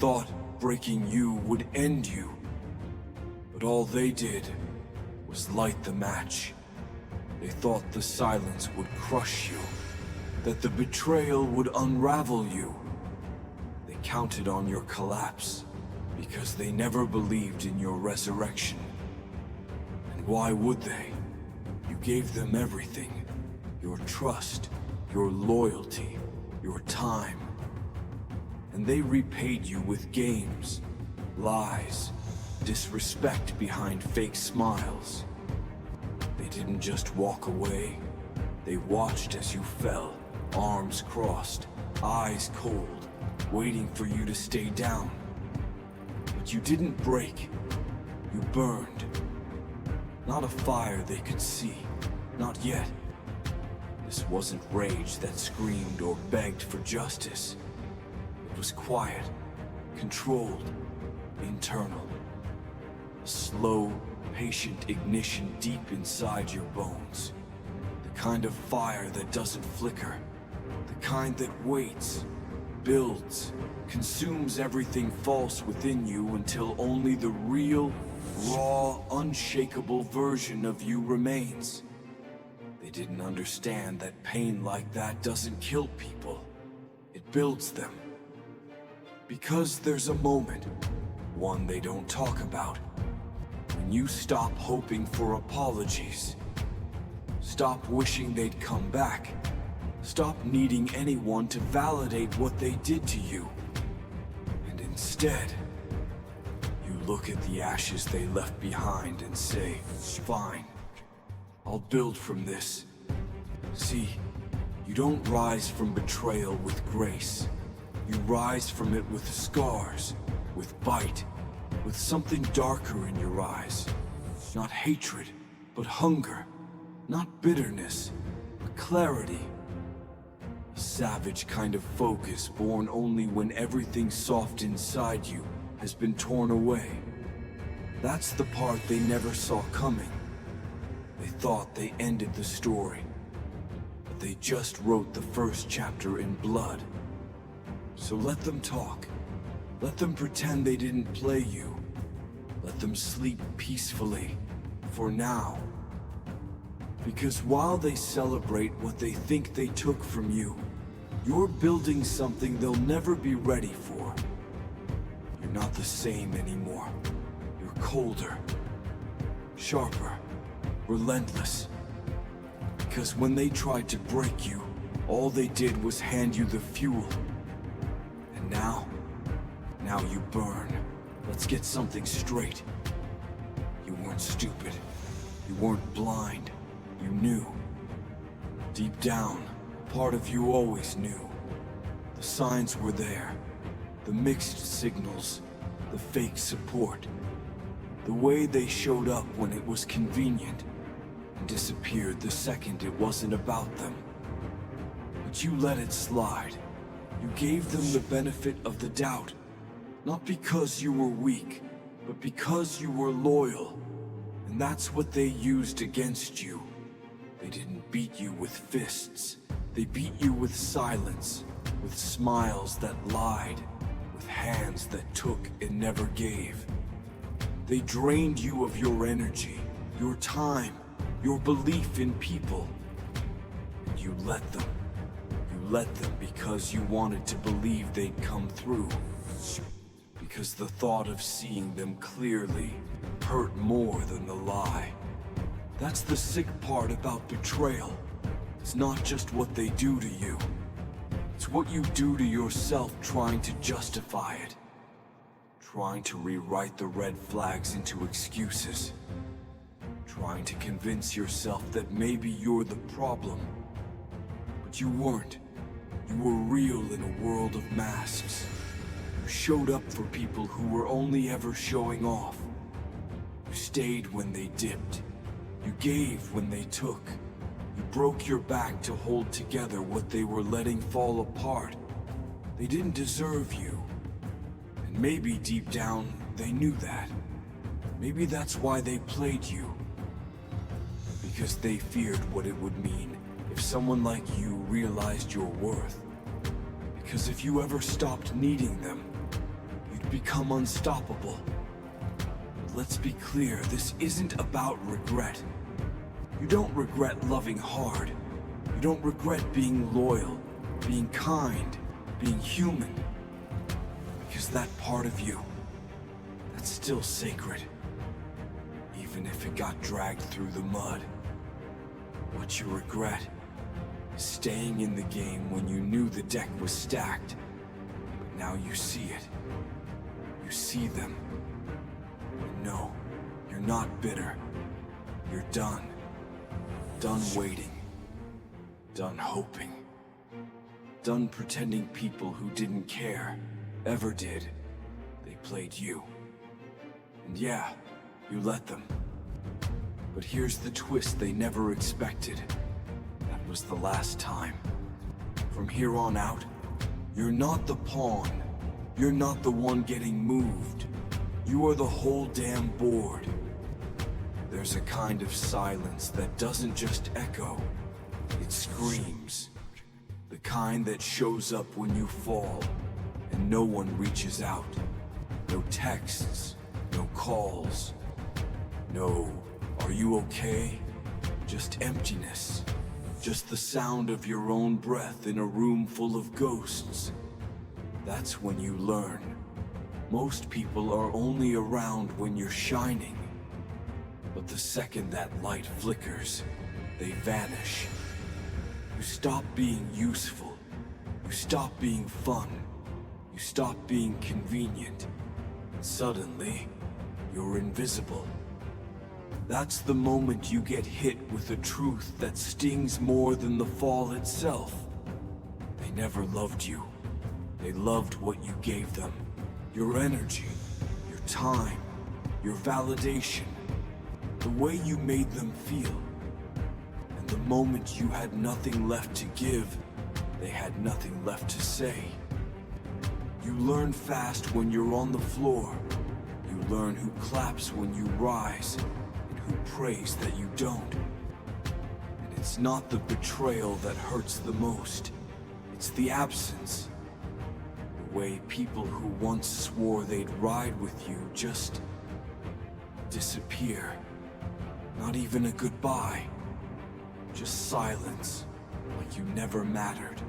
thought breaking you would end you. But all they did was light the match. They thought the silence would crush you, that the betrayal would unravel you. They counted on your collapse because they never believed in your resurrection. And why would they? You gave them everything. Your trust, your loyalty, your time. And they repaid you with games, lies, disrespect behind fake smiles. They didn't just walk away. They watched as you fell, arms crossed, eyes cold, waiting for you to stay down. But you didn't break. You burned. Not a fire they could see. Not yet. This wasn't rage that screamed or begged for justice. It was quiet, controlled, internal. A slow, patient ignition deep inside your bones. The kind of fire that doesn't flicker. The kind that waits, builds, consumes everything false within you until only the real, raw, unshakable version of you remains. They didn't understand that pain like that doesn't kill people. It builds them. Because there's a moment, one they don't talk about, when you stop hoping for apologies. Stop wishing they'd come back. Stop needing anyone to validate what they did to you. And instead, you look at the ashes they left behind and say, fine, I'll build from this. See, you don't rise from betrayal with grace. You rise from it with scars, with bite, with something darker in your eyes. Not hatred, but hunger. Not bitterness, but clarity. A savage kind of focus born only when everything soft inside you has been torn away. That's the part they never saw coming. They thought they ended the story, but they just wrote the first chapter in blood. So let them talk. Let them pretend they didn't play you. Let them sleep peacefully, for now. Because while they celebrate what they think they took from you, you're building something they'll never be ready for. You're not the same anymore. You're colder, sharper, relentless. Because when they tried to break you, all they did was hand you the fuel. And now you burn. Let's get something straight. You weren't stupid. You weren't blind. You knew. Deep down, part of you always knew. The signs were there. The mixed signals. The fake support. The way they showed up when it was convenient and disappeared the second it wasn't about them. But you let it slide. You gave them the benefit of the doubt. Not because you were weak, but because you were loyal. And that's what they used against you. They didn't beat you with fists. They beat you with silence, with smiles that lied, with hands that took and never gave. They drained you of your energy, your time, your belief in people. And you let them. You let them because you wanted to believe they'd come through. Because the thought of seeing them clearly hurt more than the lie. That's the sick part about betrayal. It's not just what they do to you. It's what you do to yourself trying to justify it. Trying to rewrite the red flags into excuses. Trying to convince yourself that maybe you're the problem. But you weren't. You were real in a world of masks. You showed up for people who were only ever showing off. You stayed when they dipped. You gave when they took. You broke your back to hold together what they were letting fall apart. They didn't deserve you. And maybe deep down, they knew that. Maybe that's why they played you. Because they feared what it would mean if someone like you realized your worth. Because if you ever stopped needing them, you'd become unstoppable. But let's be clear, this isn't about regret. You don't regret loving hard. You don't regret being loyal, being kind, being human. Because that part of you, that's still sacred. Even if it got dragged through the mud. What you regret is staying in the game when you knew the deck was stacked. But now you see it. You see them. And no, you're not bitter. You're done. Done waiting. Done hoping. Done pretending people who didn't care ever did. They played you. And yeah, you let them. But here's the twist they never expected. That was the last time. From here on out, you're not the pawn. You're not the one getting moved. You are the whole damn board. There's a kind of silence that doesn't just echo, it screams. The kind that shows up when you fall, and no one reaches out. No texts, no calls. No, are you okay? Just emptiness. Just the sound of your own breath in a room full of ghosts. That's when you learn. Most people are only around when you're shining. But the second that light flickers, they vanish. You stop being useful. You stop being fun. You stop being convenient. And suddenly, you're invisible. That's the moment you get hit with a truth that stings more than the fall itself. They never loved you. They loved what you gave them. Your energy, your time, your validation, the way you made them feel. And the moment you had nothing left to give, they had nothing left to say. You learn fast when you're on the floor. You learn who claps when you rise, and who prays that you don't. And it's not the betrayal that hurts the most. It's the absence. The way people who once swore they'd ride with you just disappear. Not even a goodbye. Just silence, like you never mattered.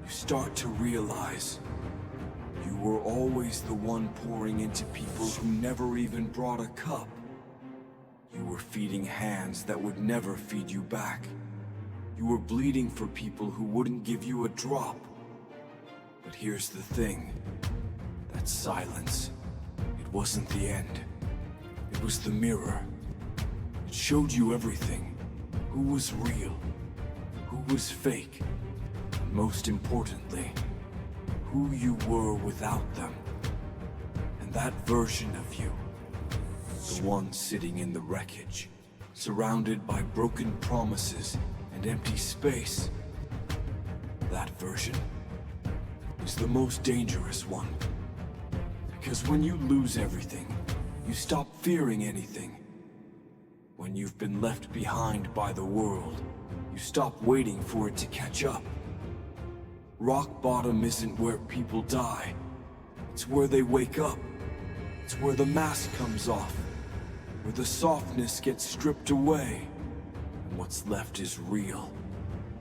You start to realize you were always the one pouring into people who never even brought a cup. You were feeding hands that would never feed you back. You were bleeding for people who wouldn't give you a drop. But here's the thing. That silence, it wasn't the end. It was the mirror. It showed you everything. Who was real? Who was fake? And most importantly, who you were without them. And that version of you, the one sitting in the wreckage, surrounded by broken promises and empty space, that version is the most dangerous one. Because when you lose everything, you stop fearing anything. When you've been left behind by the world, you stop waiting for it to catch up. Rock bottom isn't where people die. It's where they wake up. It's where the mask comes off. Where the softness gets stripped away. And what's left is real.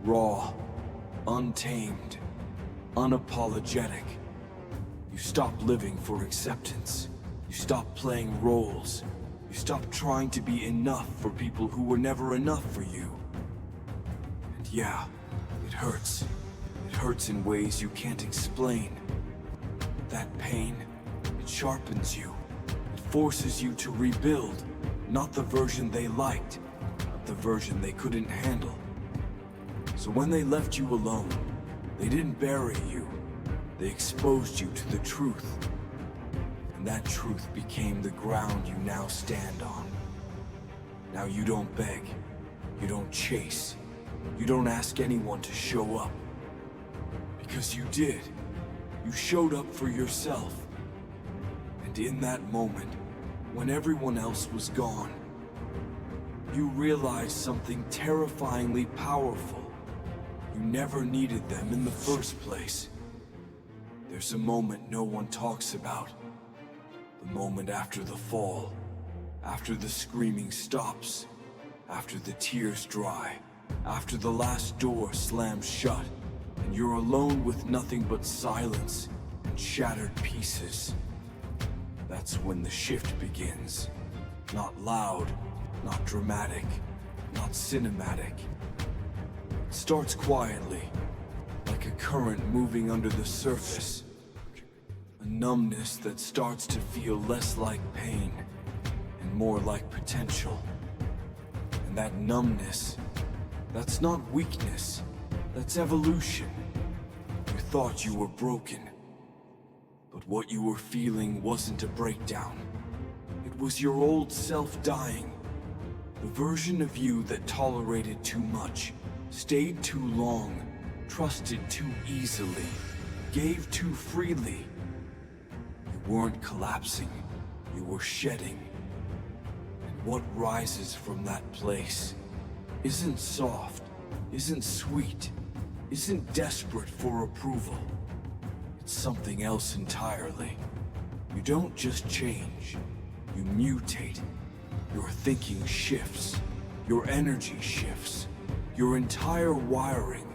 Raw. Untamed. Unapologetic. You stop living for acceptance. You stop playing roles. You stop trying to be enough for people who were never enough for you. And yeah, it hurts. It hurts in ways you can't explain. That pain, it sharpens you. It forces you to rebuild. Not the version they liked, but the version they couldn't handle. So when they left you alone, they didn't bury you. They exposed you to the truth. And that truth became the ground you now stand on. Now you don't beg. You don't chase. You don't ask anyone to show up. Because you did. You showed up for yourself. And in that moment, when everyone else was gone, you realized something terrifyingly powerful. You never needed them in the first place. Their There's a moment no one talks about. The moment after the fall. After the screaming stops. After the tears dry. After the last door slams shut. And you're alone with nothing but silence and shattered pieces. That's when the shift begins. Not loud, not dramatic, not cinematic. It starts quietly, like a current moving under the surface. A numbness that starts to feel less like pain and more like potential. And that numbness, that's not weakness, that's evolution. You thought you were broken, but what you were feeling wasn't a breakdown. It was your old self dying. The version of you that tolerated too much, stayed too long, trusted too easily, gave too freely. You weren't collapsing, you were shedding. And what rises from that place isn't soft, isn't sweet, isn't desperate for approval. It's something else entirely. You don't just change, you mutate. Your thinking shifts, your energy shifts, your entire wiring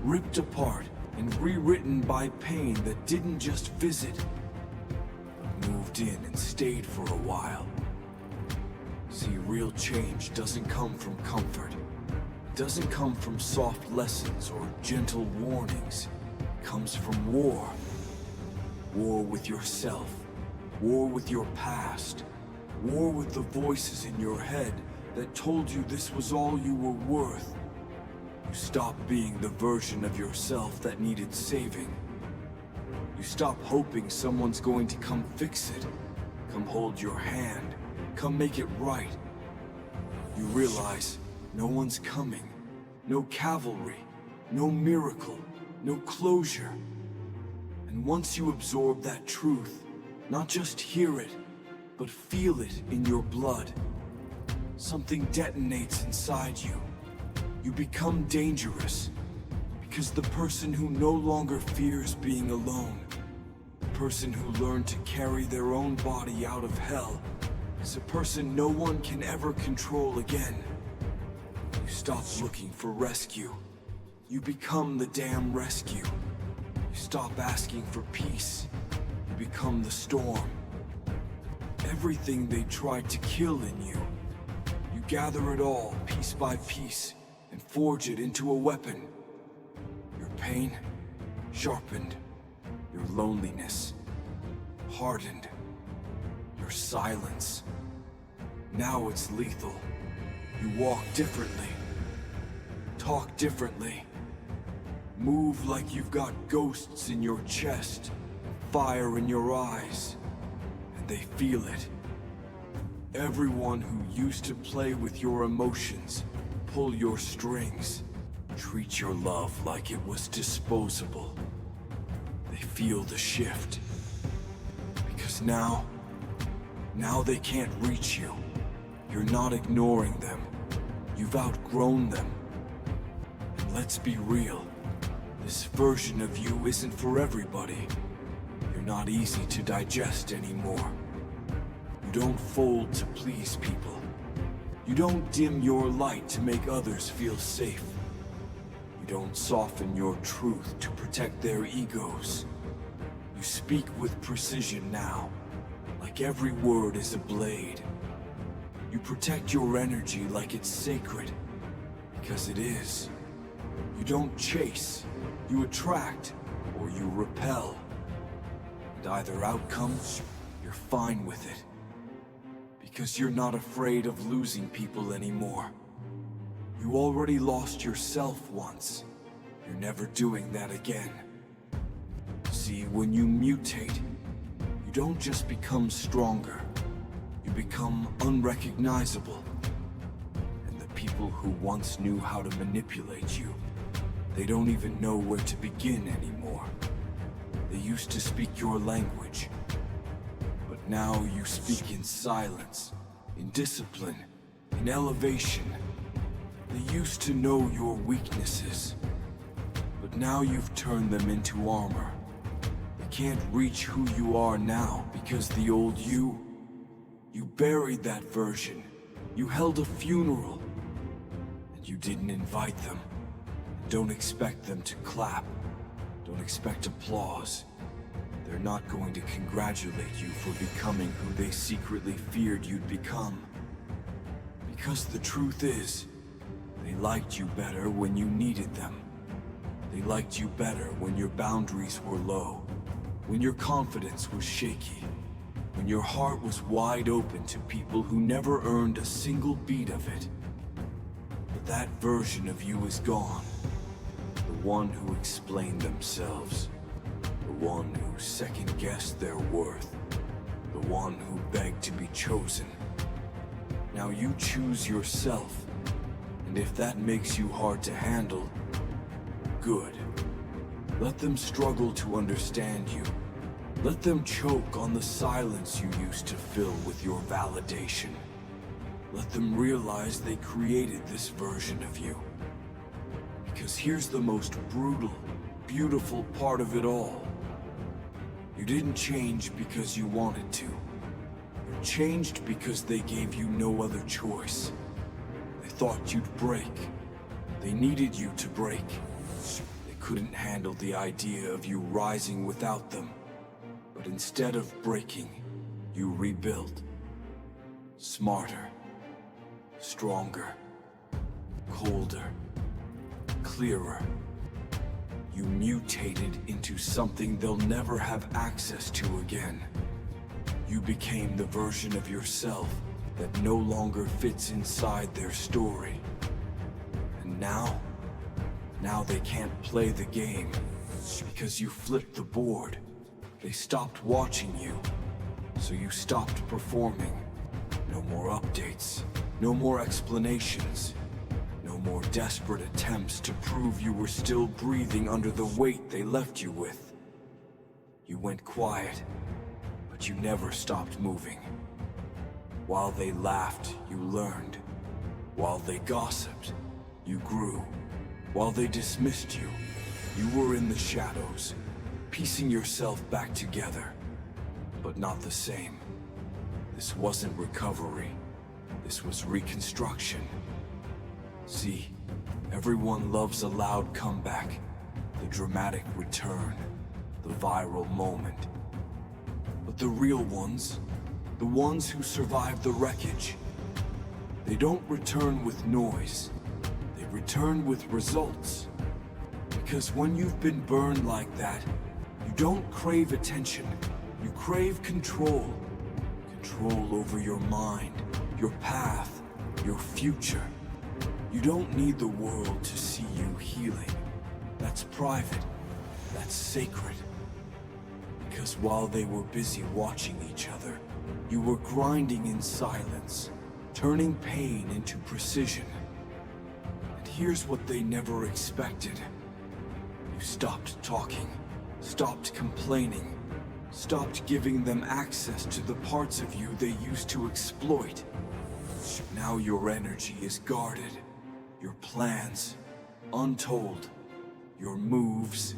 ripped apart and rewritten by pain that didn't just visit, but moved in and stayed for a while. See, real change doesn't come from comfort. It doesn't come from soft lessons or gentle warnings. It comes from war. War with yourself. War with your past. War with the voices in your head that told you this was all you were worth. You stopped being the version of yourself that needed saving. You stop hoping someone's going to come fix it, come hold your hand, come make it right. You realize no one's coming, no cavalry, no miracle, no closure. And once you absorb that truth, not just hear it, but feel it in your blood, something detonates inside you. You become dangerous, because the person who no longer fears being alone, the person who learned to carry their own body out of hell, is a person no one can ever control again. You stop looking for rescue. You become the damn rescue. You stop asking for peace. You become the storm. Everything they tried to kill in you, you gather it all piece by piece and forge it into a weapon. Your pain, sharpened. Your loneliness, hardened. Your silence. Now it's lethal. You walk differently. Talk differently. Move like you've got ghosts in your chest, fire in your eyes. And they feel it. Everyone who used to play with your emotions, pull your strings, treat your love like it was disposable. They feel the shift. Because now they can't reach you. You're not ignoring them. You've outgrown them. And let's be real. This version of you isn't for everybody. You're not easy to digest anymore. You don't fold to please people. You don't dim your light to make others feel safe. You don't soften your truth to protect their egos. You speak with precision now, like every word is a blade. You protect your energy like it's sacred, because it is. You don't chase, you attract, or you repel. And either outcome, you're fine with it. Because you're not afraid of losing people anymore. You already lost yourself once. You're never doing that again. See, when you mutate, you don't just become stronger. You become unrecognizable. And the people who once knew how to manipulate you, they don't even know where to begin anymore. They used to speak your language. But now you speak in silence, in discipline, in elevation. They used to know your weaknesses. But now you've turned them into armor. They can't reach who you are now because the old you buried that version. You held a funeral. And you didn't invite them. Don't expect them to clap. Don't expect applause. They're not going to congratulate you for becoming who they secretly feared you'd become. Because the truth is, they liked you better when you needed them. They liked you better when your boundaries were low, when your confidence was shaky, when your heart was wide open to people who never earned a single beat of it. But that version of you is gone. The one who explained themselves. The one who second-guessed their worth. The one who begged to be chosen. Now you choose yourself. And if that makes you hard to handle, good. Let them struggle to understand you. Let them choke on the silence you used to fill with your validation. Let them realize they created this version of you. Because here's the most brutal, beautiful part of it all. You didn't change because you wanted to. You changed because they gave you no other choice. They thought you'd break. They needed you to break. They couldn't handle the idea of you rising without them. But instead of breaking, you rebuilt. Smarter. Stronger. Colder. Clearer. You mutated into something they'll never have access to again. You became the version of yourself that no longer fits inside their story. And now they can't play the game because you flipped the board. They stopped watching you, so you stopped performing. No more updates, no more explanations, no more desperate attempts to prove you were still breathing under the weight they left you with. You went quiet, but you never stopped moving. While they laughed, you learned. While they gossiped, you grew. While they dismissed you, you were in the shadows, piecing yourself back together, but not the same. This wasn't recovery. This was reconstruction. See, everyone loves a loud comeback, the dramatic return, the viral moment. But the real ones, the ones who survive the wreckage, they don't return with noise. They return with results. Because when you've been burned like that, you don't crave attention. You crave control. Control over your mind, your path, your future. You don't need the world to see you healing. That's private. That's sacred. Because while they were busy watching each other, you were grinding in silence, turning pain into precision. And here's what they never expected. You stopped talking, stopped complaining, stopped giving them access to the parts of you they used to exploit. Now your energy is guarded, your plans untold, your moves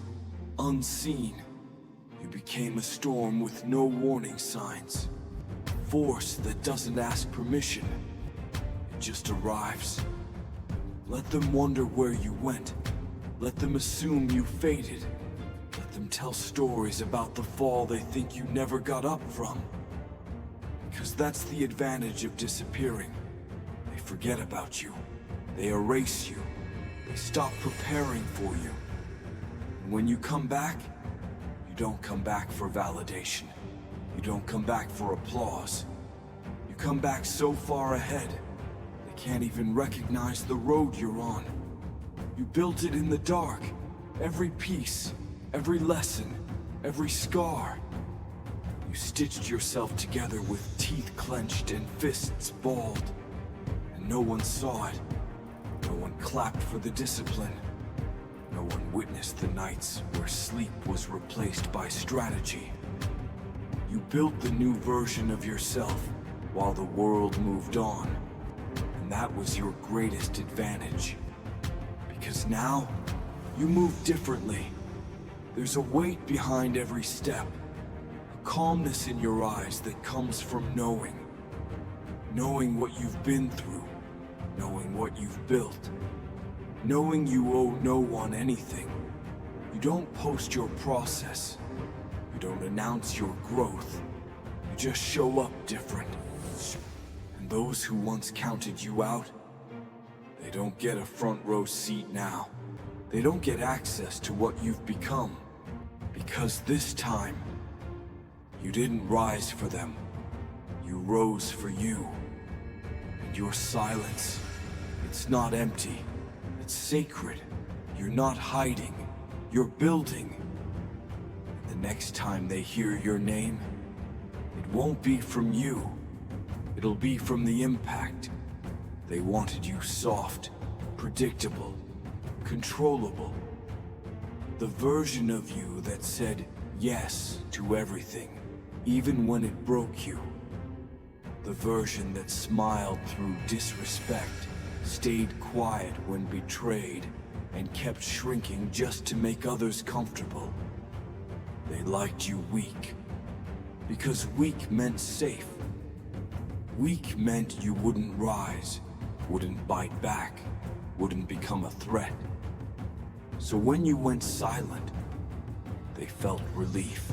unseen. You became a storm with no warning signs. Force that doesn't ask permission. It just arrives. Let them wonder where you went. Let them assume you faded. Let them tell stories about the fall they think you never got up from. Because that's the advantage of disappearing. They forget about you. They erase you. They stop preparing for you. And when you come back, you don't come back for validation. You don't come back for applause. You come back so far ahead, they can't even recognize the road you're on. You built it in the dark. Every piece, every lesson, every scar. You stitched yourself together with teeth clenched and fists balled. And no one saw it. No one clapped for the discipline. No one witnessed the nights where sleep was replaced by strategy. You built the new version of yourself while the world moved on. And that was your greatest advantage. Because now, you move differently. There's a weight behind every step, a calmness in your eyes that comes from knowing. Knowing what you've been through, knowing what you've built, knowing you owe no one anything. You don't post your process, you don't announce your growth, you just show up different. And those who once counted you out, they don't get a front row seat now. They don't get access to what you've become. Because this time, you didn't rise for them. You rose for you. And your silence, it's not empty. It's sacred. You're not hiding. You're building. And the next time they hear your name, it won't be from you. It'll be from the impact. They wanted you soft, predictable, controllable. The version of you that said yes to everything, even when it broke you. The version that smiled through disrespect, stayed quiet when betrayed, and kept shrinking just to make others comfortable. They liked you weak, because weak meant safe. Weak meant you wouldn't rise, wouldn't bite back, wouldn't become a threat. So when you went silent, they felt relief.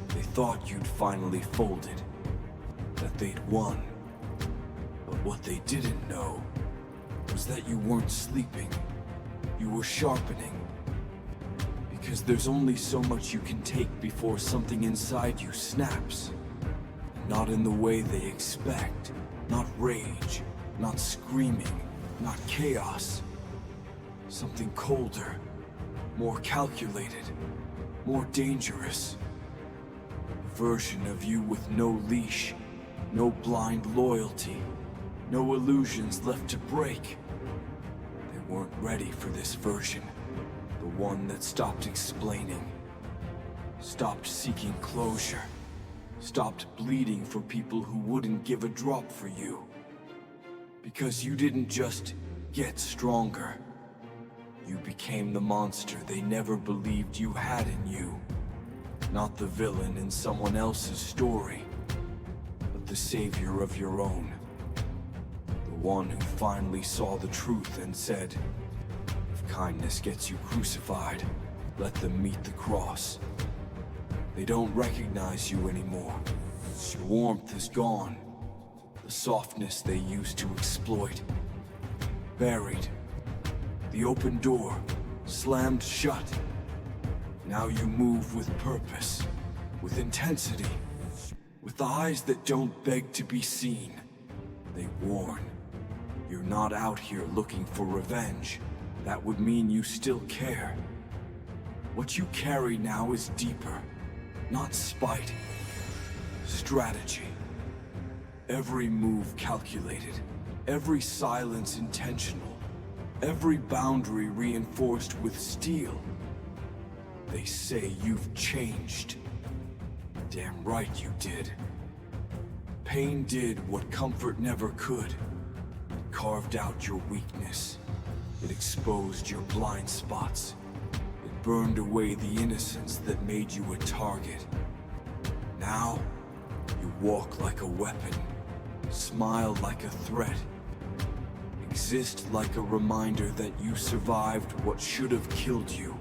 They thought you'd finally folded, that they'd won. But what they didn't know was that you weren't sleeping. You were sharpening. Because there's only so much you can take before something inside you snaps. Not in the way they expect. Not rage, not screaming, not chaos. Something colder, more calculated, more dangerous. A version of you with no leash, no blind loyalty, no illusions left to break. They weren't ready for this version. The one that stopped explaining, stopped seeking closure, stopped bleeding for people who wouldn't give a drop for you. Because you didn't just get stronger. You became the monster they never believed you had in you. Not the villain in someone else's story, but the savior of your own. The one who finally saw the truth and said, if kindness gets you crucified, let them meet the cross. They don't recognize you anymore. Your warmth is gone. The softness they used to exploit. Buried. The open door, slammed shut. Now you move with purpose, with intensity, with eyes that don't beg to be seen. They warn. You're not out here looking for revenge. That would mean you still care. What you carry now is deeper, not spite. Strategy. Every move calculated, every silence intentional. Every boundary reinforced with steel. They say you've changed. Damn right you did. Pain did what comfort never could. It carved out your weakness. It exposed your blind spots. It burned away the innocence that made you a target. Now, you walk like a weapon. Smile like a threat. Exist like a reminder that you survived what should have killed you.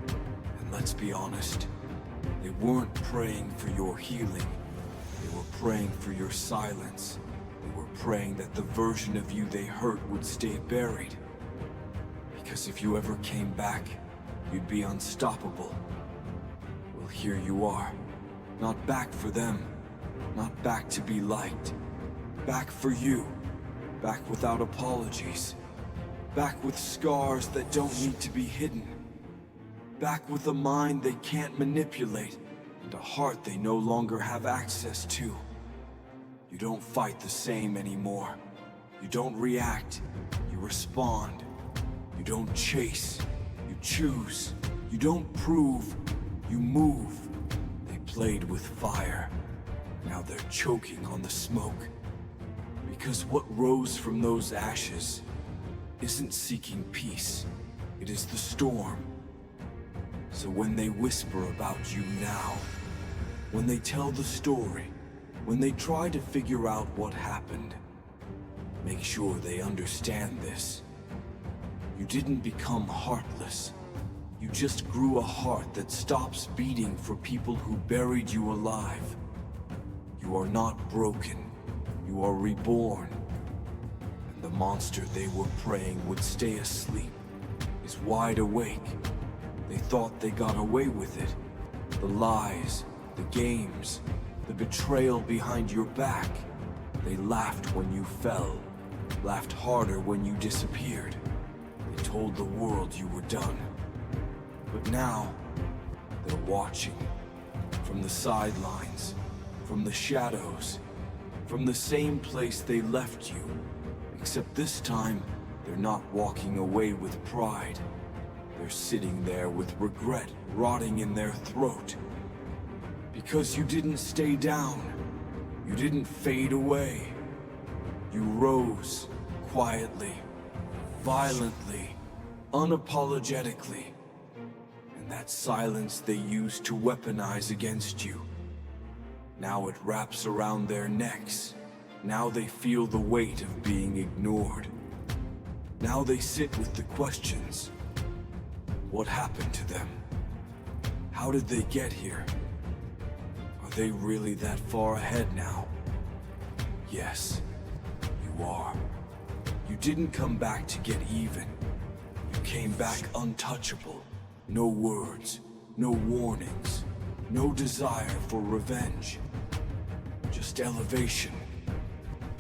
And let's be honest, they weren't praying for your healing. They were praying for your silence. They were praying that the version of you they hurt would stay buried. Because if you ever came back, you'd be unstoppable. Well, here you are. Not back for them. Not back to be liked. Back for you. Back without apologies. Back with scars that don't need to be hidden. Back with a mind they can't manipulate, and a heart they no longer have access to. You don't fight the same anymore. You don't react. You respond. You don't chase. You choose. You don't prove. You move. They played with fire. Now they're choking on the smoke. Because what rose from those ashes isn't seeking peace. It is the storm. So when they whisper about you now, when they tell the story, when they try to figure out what happened, make sure they understand this. You didn't become heartless. You just grew a heart that stops beating for people who buried you alive. You are not broken. You are reborn. And the monster they were praying would stay asleep is wide awake. They thought they got away with it. The lies, the games, the betrayal behind your back. They laughed when you fell, laughed harder when you disappeared. They told the world you were done. But now, they're watching. From the sidelines, from the shadows, from the same place they left you. Except this time, they're not walking away with pride. They're sitting there with regret rotting in their throat. Because you didn't stay down. You didn't fade away. You rose quietly, violently, unapologetically. And that silence they used to weaponize against you. Now it wraps around their necks. Now they feel the weight of being ignored. Now they sit with the questions. What happened to them? How did they get here? Are they really that far ahead now? Yes, you are. You didn't come back to get even. You came back untouchable. No words, no warnings, no desire for revenge. Just elevation.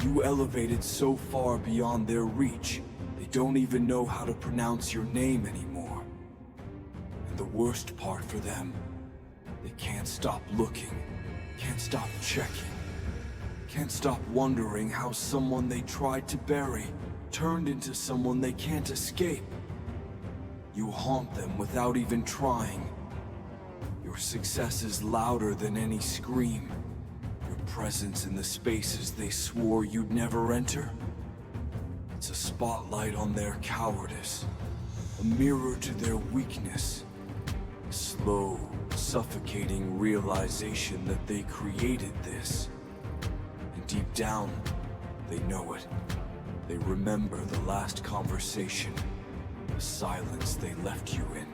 You elevated so far beyond their reach, they don't even know how to pronounce your name anymore. And the worst part for them, they can't stop looking, can't stop checking, can't stop wondering how someone they tried to bury turned into someone they can't escape. You haunt them without even trying. Your success is louder than any scream. Your presence in the spaces they swore you'd never enter. It's a spotlight on their cowardice, a mirror to their weakness, a slow, suffocating realization that they created this. And deep down, they know it. They remember the last conversation, the silence they left you in,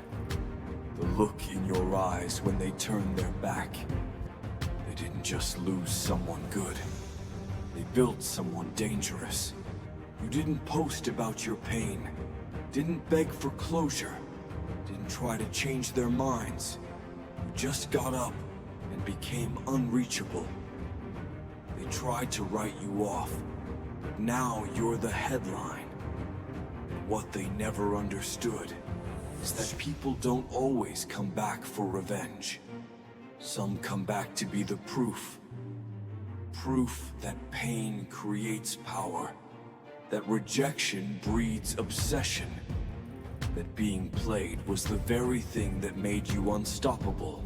the look in your eyes when they turned their back. They didn't just lose someone good. They built someone dangerous. You didn't post about your pain, didn't beg for closure, didn't try to change their minds. You just got up and became unreachable. They tried to write you off, but now you're the headline. And what they never understood is that people don't always come back for revenge. Some come back to be the proof. Proof that pain creates power. That rejection breeds obsession. That being played was the very thing that made you unstoppable.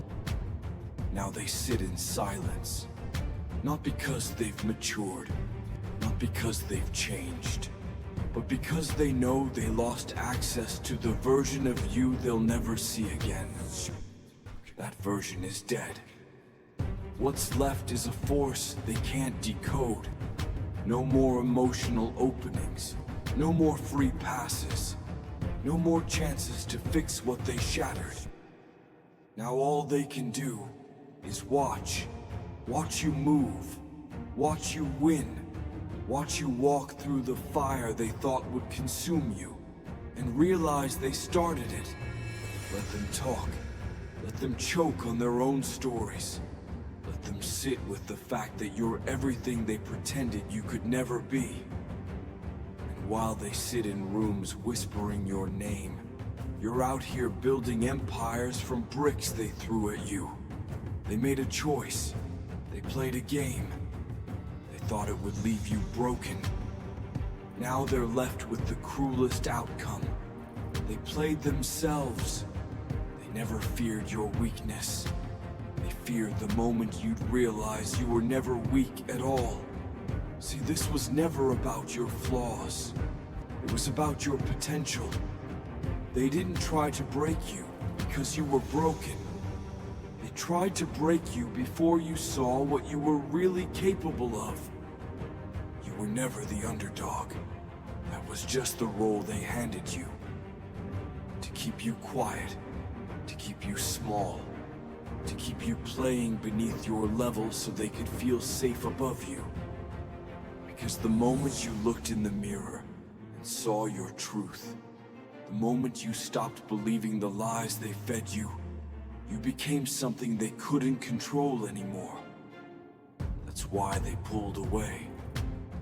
Now they sit in silence. Not because they've matured. Not because they've changed. But because they know they lost access to the version of you they'll never see again. That version is dead. What's left is a force they can't decode. No more emotional openings. No more free passes. No more chances to fix what they shattered. Now all they can do is watch. Watch you move. Watch you win. Watch you walk through the fire they thought would consume you. And realize they started it. Let them talk. Let them choke on their own stories. Let them sit with the fact that you're everything they pretended you could never be. And while they sit in rooms whispering your name, you're out here building empires from bricks they threw at you. They made a choice. They played a game. They thought it would leave you broken. Now they're left with the cruelest outcome. They played themselves. They never feared your weakness. They feared the moment you'd realize you were never weak at all. See, this was never about your flaws. It was about your potential. They didn't try to break you. because you were broken. They tried to break you before you saw what you were really capable of. You were never the underdog. That was just the role they handed you. To keep you quiet, to keep you small, to keep you playing beneath your level so they could feel safe above you. Because the moment you looked in the mirror and saw your truth, the moment you stopped believing the lies they fed you, you became something they couldn't control anymore. That's why they pulled away.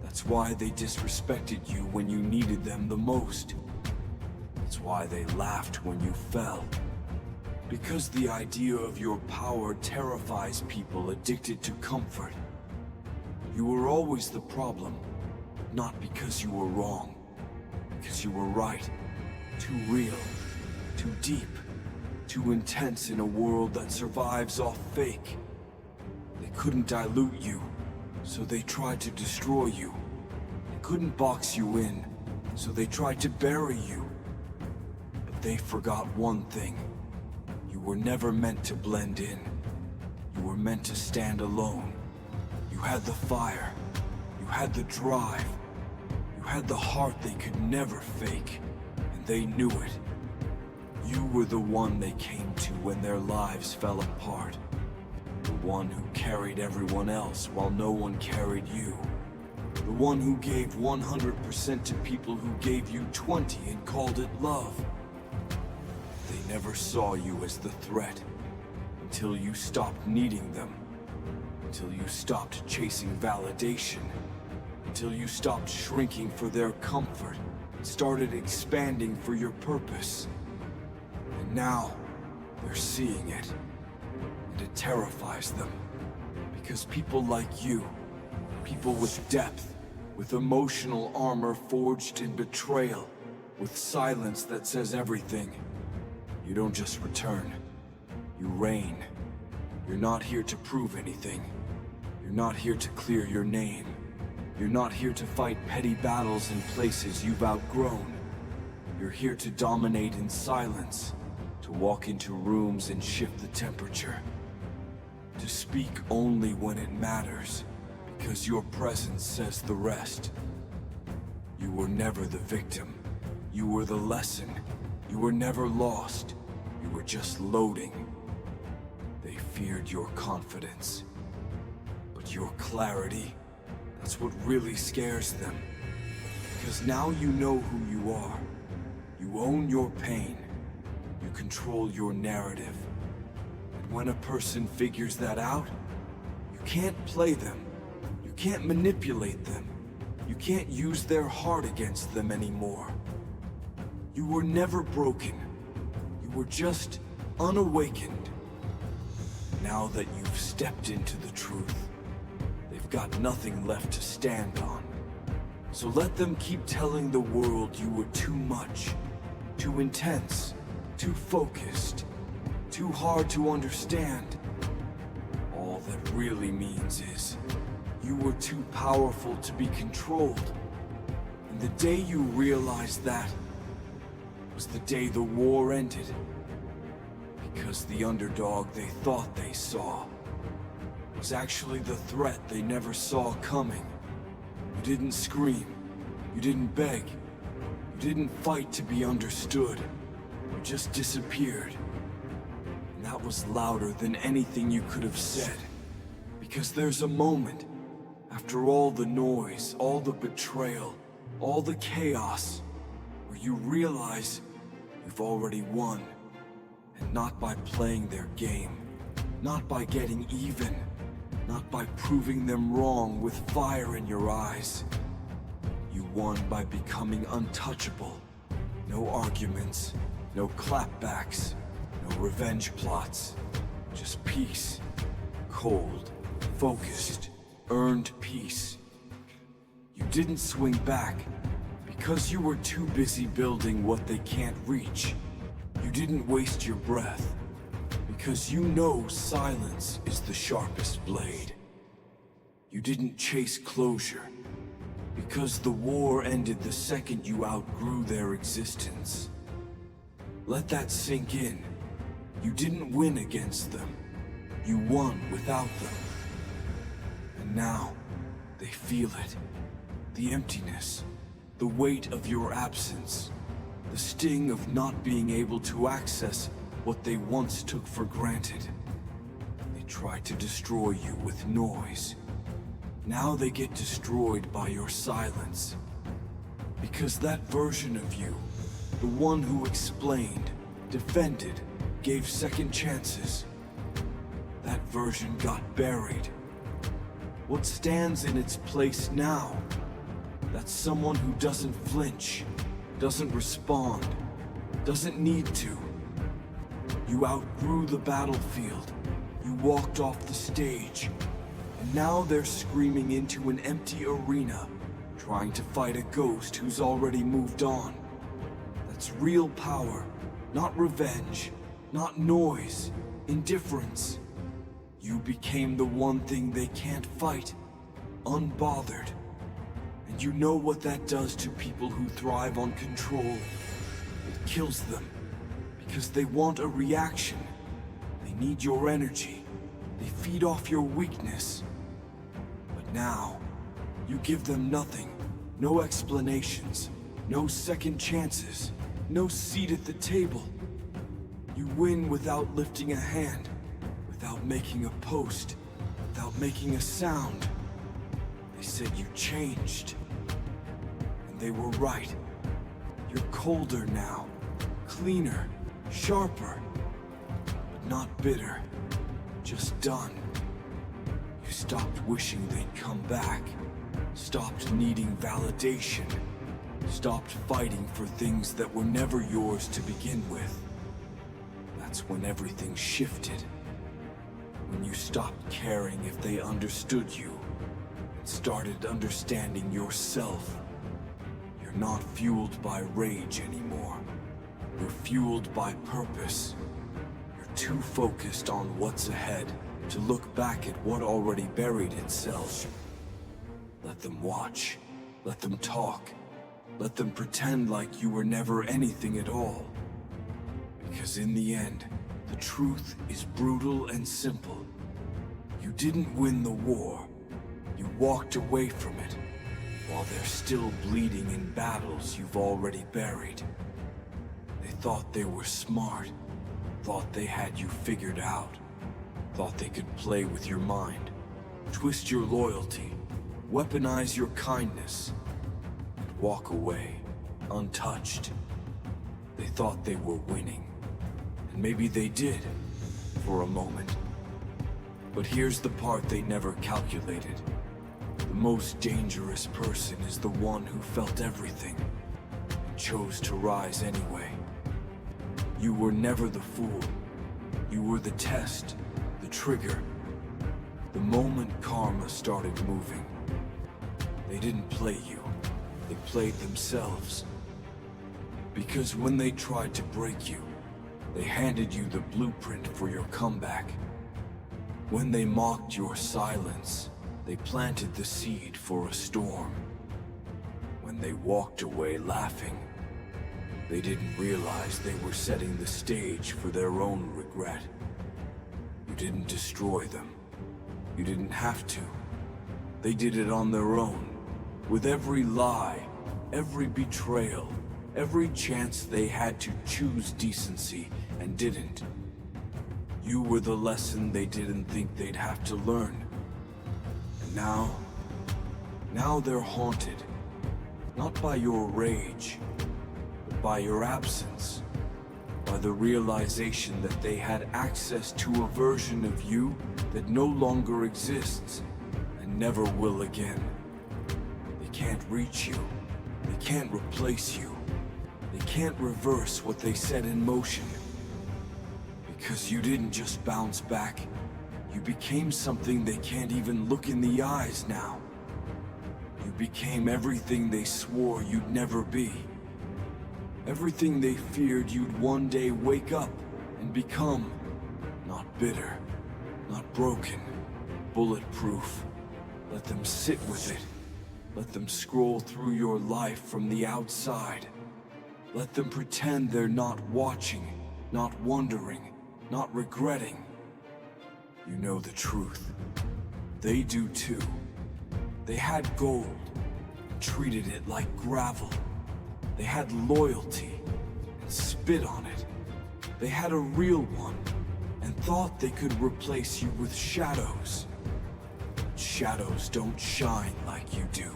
That's why they disrespected you when you needed them the most. That's why they laughed when you fell. Because the idea of your power terrifies people addicted to comfort. You were always the problem, not because you were wrong, because you were right. Too real, too deep, too intense in a world that survives off fake. They couldn't dilute you, so they tried to destroy you. They couldn't box you in, so they tried to bury you. But they forgot one thing. You were never meant to blend in. You were meant to stand alone. You had the fire. You had the drive. You had the heart they could never fake. And they knew it. You were the one they came to when their lives fell apart. The one who carried everyone else while no one carried you. The one who gave 100% to people who gave you 20 and called it love. They never saw you as the threat until you stopped needing them. Until you stopped chasing validation. Until you stopped shrinking for their comfort and started expanding for your purpose. And now, they're seeing it. And it terrifies them. Because people like you, people with depth, with emotional armor forged in betrayal, with silence that says everything, you don't just return. You reign. You're not here to prove anything. You're not here to clear your name. You're not here to fight petty battles in places you've outgrown. You're here to dominate in silence, to walk into rooms and shift the temperature, to speak only when it matters, because your presence says the rest. You were never the victim. You were the lesson. You were never lost. You were just loading. They feared your confidence. But your clarity, that's what really scares them. Because now you know who you are. You own your pain. You control your narrative. And when a person figures that out, you can't play them. You can't manipulate them. You can't use their heart against them anymore. You were never broken. You were just unawakened. Now that you've stepped into the truth, they've got nothing left to stand on. So let them keep telling the world you were too much, too intense, too focused, too hard to understand. All that really means is, you were too powerful to be controlled. And the day you realized that was the day the war ended. Because the underdog they thought they saw was actually the threat they never saw coming. You didn't scream. You didn't beg. You didn't fight to be understood. You just disappeared. And that was louder than anything you could have said. Because there's a moment, after all the noise, all the betrayal, all the chaos, where you realize you've already won. And not by playing their game, not by getting even, not by proving them wrong with fire in your eyes. You won by becoming untouchable. No arguments, no clapbacks, no revenge plots. Just peace. Cold, focused, earned peace. You didn't swing back because you were too busy building what they can't reach. You didn't waste your breath because you know silence is the sharpest blade. You didn't chase closure because the war ended the second you outgrew their existence. Let that sink in, You didn't win against them. You won without them. And now, they feel it. The emptiness, the weight of your absence, the sting of not being able to access what they once took for granted. They tried to destroy you with noise. Now they get destroyed by your silence. Because that version of you, the one who explained, defended, gave second chances, that version got buried. What stands in its place now? That's someone who doesn't flinch, doesn't respond, doesn't need to. You outgrew the battlefield. You walked off the stage. And now they're screaming into an empty arena, trying to fight a ghost who's already moved on. That's real power, not revenge, not noise, indifference. You became the one thing they can't fight, unbothered. And you know what that does to people who thrive on control. It kills them, because they want a reaction. They need your energy. They feed off your weakness. But now, you give them nothing. No explanations, no second chances, no seat at the table. You win without lifting a hand, without making a post, without making a sound. They said you changed. And they were right. You're colder now, cleaner, sharper, but not bitter, just done. You stopped wishing they'd come back, stopped needing validation, stopped fighting for things that were never yours to begin with. That's when everything shifted. When you stopped caring if they understood you and started understanding yourself. You're not fueled by rage anymore. You're fueled by purpose. You're too focused on what's ahead to look back at what already buried itself. Let them watch. Let them talk. Let them pretend like you were never anything at all. Because in the end, the truth is brutal and simple. You didn't win the war. You walked away from it, while they're still bleeding in battles you've already buried. They thought they were smart, thought they had you figured out, thought they could play with your mind, twist your loyalty, weaponize your kindness, and walk away, untouched. They thought they were winning. And maybe they did, for a moment. But here's the part they never calculated. The most dangerous person is the one who felt everything, and chose to rise anyway. You were never the fool. You were the test, the trigger. The moment karma started moving. They didn't play you. They played themselves. Because when they tried to break you, they handed you the blueprint for your comeback. When they mocked your silence, they planted the seed for a storm. When they walked away laughing, they didn't realize they were setting the stage for their own regret. You didn't destroy them. You didn't have to. They did it on their own, with every lie, every betrayal, every chance they had to choose decency and didn't. You were the lesson they didn't think they'd have to learn. And now they're haunted, not by your rage, but by your absence, by the realization that they had access to a version of you that no longer exists and never will again. They can't reach you, they can't replace you, they can't reverse what they set in motion. Because you didn't just bounce back, you became something they can't even look in the eyes now. You became everything they swore you'd never be. Everything they feared you'd one day wake up and become. Not bitter, not broken, bulletproof. Let them sit with it. Let them scroll through your life from the outside. Let them pretend they're not watching, not wondering, not regretting. You know the truth. They do too. They had gold, treated it like gravel. They had loyalty, and spit on it. They had a real one, and thought they could replace you with shadows. But shadows don't shine like you do.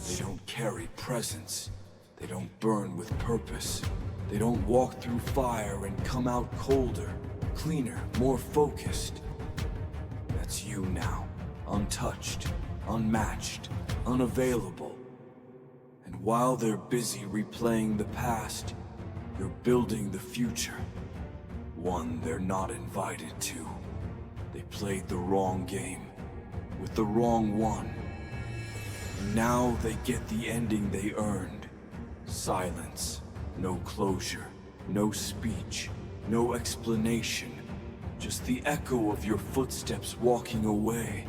They don't carry presence. They don't burn with purpose. They don't walk through fire and come out colder, cleaner, more focused. That's you now, untouched, unmatched, unavailable. And while they're busy replaying the past, you're building the future. One they're not invited to. They played the wrong game, with the wrong one. And now they get the ending they earned. Silence, no closure, no speech, no explanation. Just the echo of your footsteps walking away.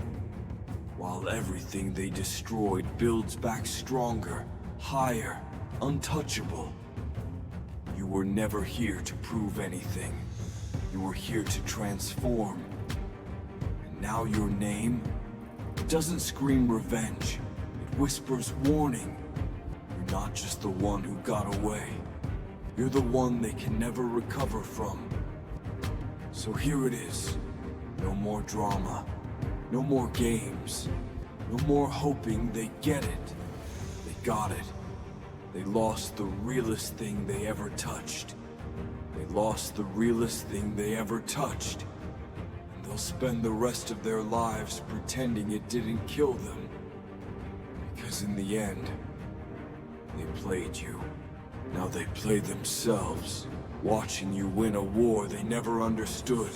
While everything they destroyed builds back stronger, higher, untouchable. You were never here to prove anything. You were here to transform. And now your name, it doesn't scream revenge. It whispers warning. You're not just the one who got away. You're the one they can never recover from. So here it is. No more drama. No more games. No more hoping they get it. They got it. They lost the realest thing they ever touched. They lost the realest thing they ever touched. And they'll spend the rest of their lives pretending it didn't kill them. Because in the end, they played you. Now they play themselves, watching you win a war they never understood.